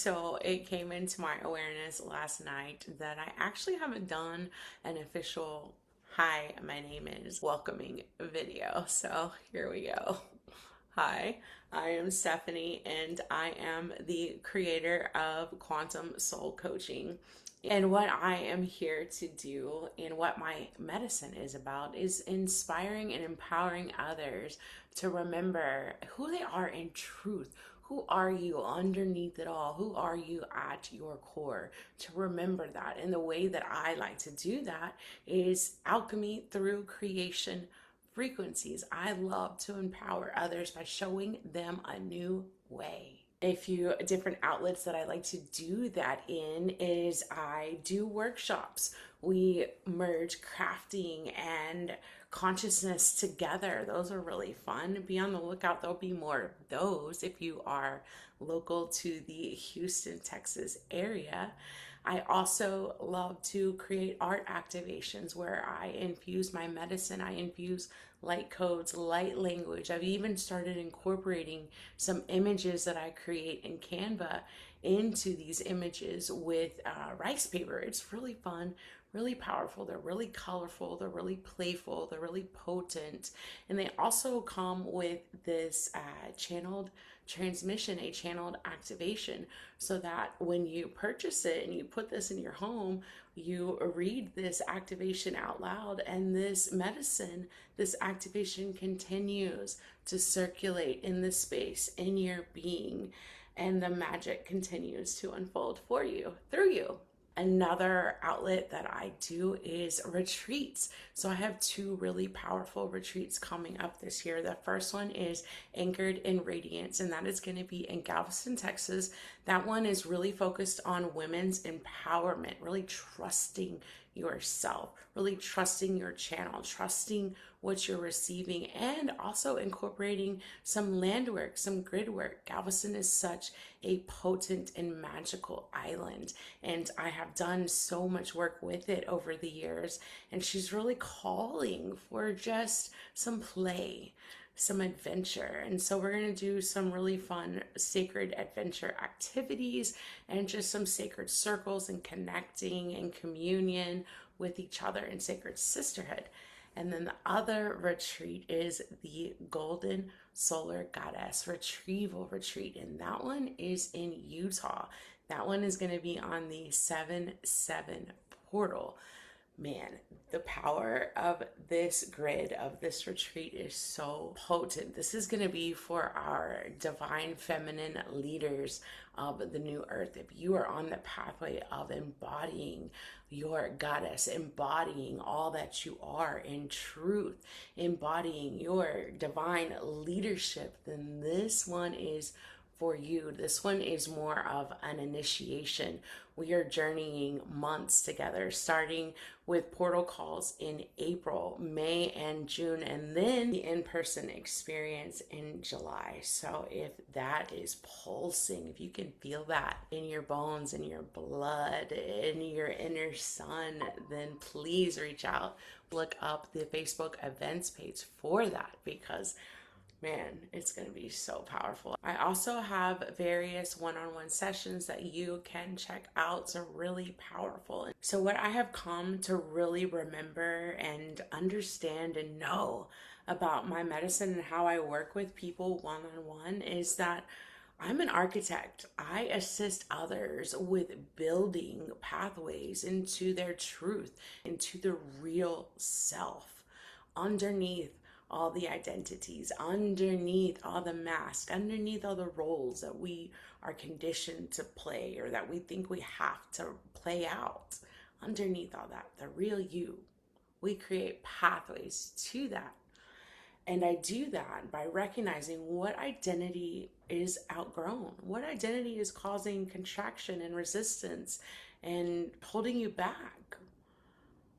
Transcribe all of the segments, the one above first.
So it came into my awareness last night that I actually haven't done an official "Hi, my name is" welcoming video. So here we go. Hi, I am Stephanie, and I am the creator of Quantum Soul Coaching. And what I am here to do, and what my medicine is about, is inspiring and empowering others to remember who they are in truth. Who are you underneath it all? Who are you at your core? To remember that. And the way that I like to do that is alchemy through creation frequencies. I love to empower others by showing them a new way. A few different outlets that I like to do that in is I do workshops. We merge crafting and consciousness together. Those are really fun. Be on the lookout. There'll be more of those if you are local to the Houston, Texas area. I also love to create art activations where I infuse my medicine. I infuse light codes, light language. I've even started incorporating some images that I create in Canva into these images with rice paper. It's really fun, really powerful. They're really colorful. They're really playful. They're really potent. And they also come with this channeled transmission, a channeled activation, so that when you purchase it and you put this in your home, you read this activation out loud, and this medicine, this activation continues to circulate in this space, in your being, and the magic continues to unfold for you, through you. Another outlet that I do is retreats. So I have two really powerful retreats coming up this year. The first one is Anchored in Radiance, and that is going to be in Galveston, Texas. That one is really focused on women's empowerment, really trusting yourself, really trusting your channel, trusting what you're receiving, and also incorporating some land work, some grid work. Galveston is such a potent and magical island, and I have done so much work with it over the years, and she's really calling for just some play, some adventure. And so we're going to do some really fun sacred adventure activities and just some sacred circles and connecting and communion with each other in sacred sisterhood. And then the other retreat is the Golden Solar Goddess Retrieval Retreat, and that one is in Utah. That one is going to be on the 7-7 portal. Man, the power of this grid, of this retreat, is so potent. This is going to be for our divine feminine leaders of the new earth. If you are on the pathway of embodying your goddess, embodying all that you are in truth, embodying your divine leadership, then this one is for you. This one is more of an initiation. We are journeying months together, starting with portal calls in April, May, and June, and then the in-person experience in July. So if that is pulsing, if you can feel that in your bones, in your blood, in your inner sun, then please reach out. Look up the Facebook events page for that, because man, it's going to be so powerful. I also have various one-on-one sessions that you can check out. They're really powerful. So what I have come to really remember and understand and know about my medicine and how I work with people one-on-one is that I'm an architect. I assist others with building pathways into their truth, into the real self, underneath all the identities, underneath all the masks, underneath all the roles that we are conditioned to play or that we think we have to play out. Underneath all that, the real you, we create pathways to that. And I do that by recognizing what identity is outgrown, what identity is causing contraction and resistance and holding you back.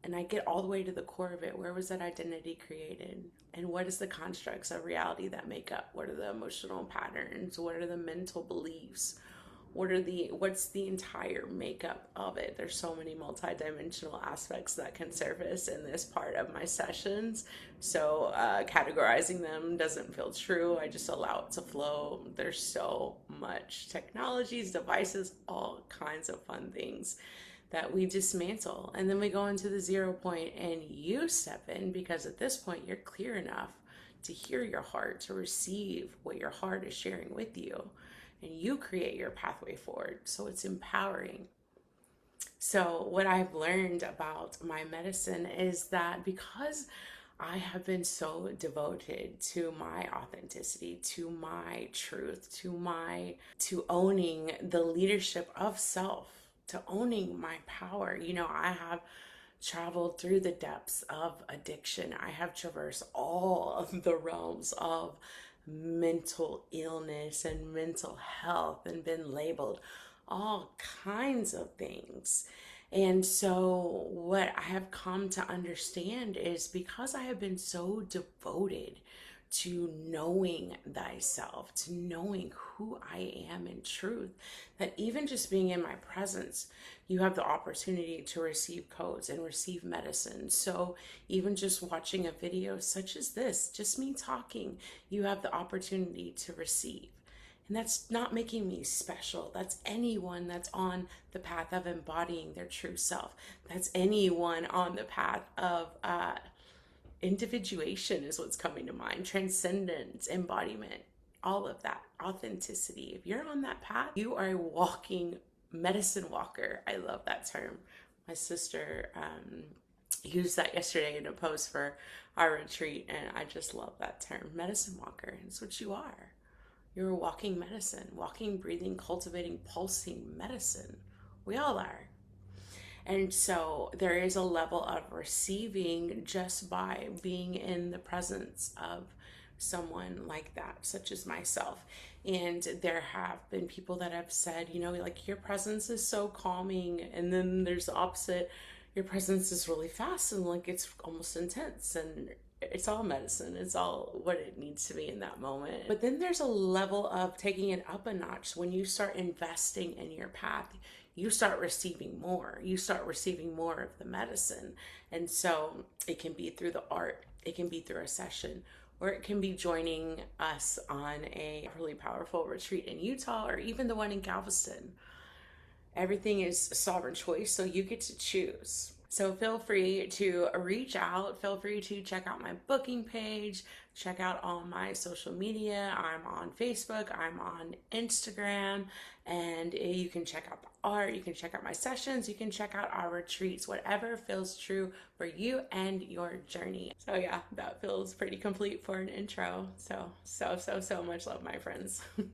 And I get all the way to the core of it. Where was that identity created? And what is the constructs of reality that make up? What are the emotional patterns? What are the mental beliefs? What's the entire makeup of it? There's so many multidimensional aspects that can surface in this part of my sessions. So categorizing them doesn't feel true. I just allow it to flow. There's so much technologies, devices, all kinds of fun things that we dismantle. And then we go into the 0 point and you step in, because at this point you're clear enough to hear your heart, to receive what your heart is sharing with you. And you create your pathway forward. So it's empowering. So what I've learned about my medicine is that because I have been so devoted to my authenticity, to my truth, to owning the leadership of self, to owning my power. I have traveled through the depths of addiction. I have traversed all of the realms of mental illness and mental health and been labeled all kinds of things. And so what I have come to understand is, because I have been so devoted to knowing thyself, to knowing who I am in truth, that even just being in my presence, you have the opportunity to receive codes and receive medicine. So even just watching a video such as this, just me talking, you have the opportunity to receive. And that's not making me special. That's anyone that's on the path of embodying their true self. That's anyone on the path of individuation is what's coming to mind. Transcendence, embodiment, all of that. Authenticity. If you're on that path, you are a walking medicine walker. I love that term. My sister used that yesterday in a post for our retreat, and I just love that term. Medicine walker. It's what you are. You're a walking medicine, walking, breathing, cultivating, pulsing medicine. We all are. And so there is a level of receiving just by being in the presence of someone like that, such as myself. And there have been people that have said, like, your presence is so calming. And then there's the opposite. Your presence is really fast and like it's almost intense. And it's all medicine. It's all what it needs to be in that moment. But then there's a level of taking it up a notch. When you start investing in your path, you start receiving more. You start receiving more of the medicine. And so it can be through the art. It can be through a session, or it can be joining us on a really powerful retreat in Utah, or even the one in Galveston. Everything is sovereign choice, so you get to choose. So feel free to reach out. Feel free to check out my booking page. Check out all my social media. I'm on Facebook. I'm on Instagram. And you can check out the art. You can check out my sessions. You can check out our retreats. Whatever feels true for you and your journey. So yeah, that feels pretty complete for an intro. So much love, my friends.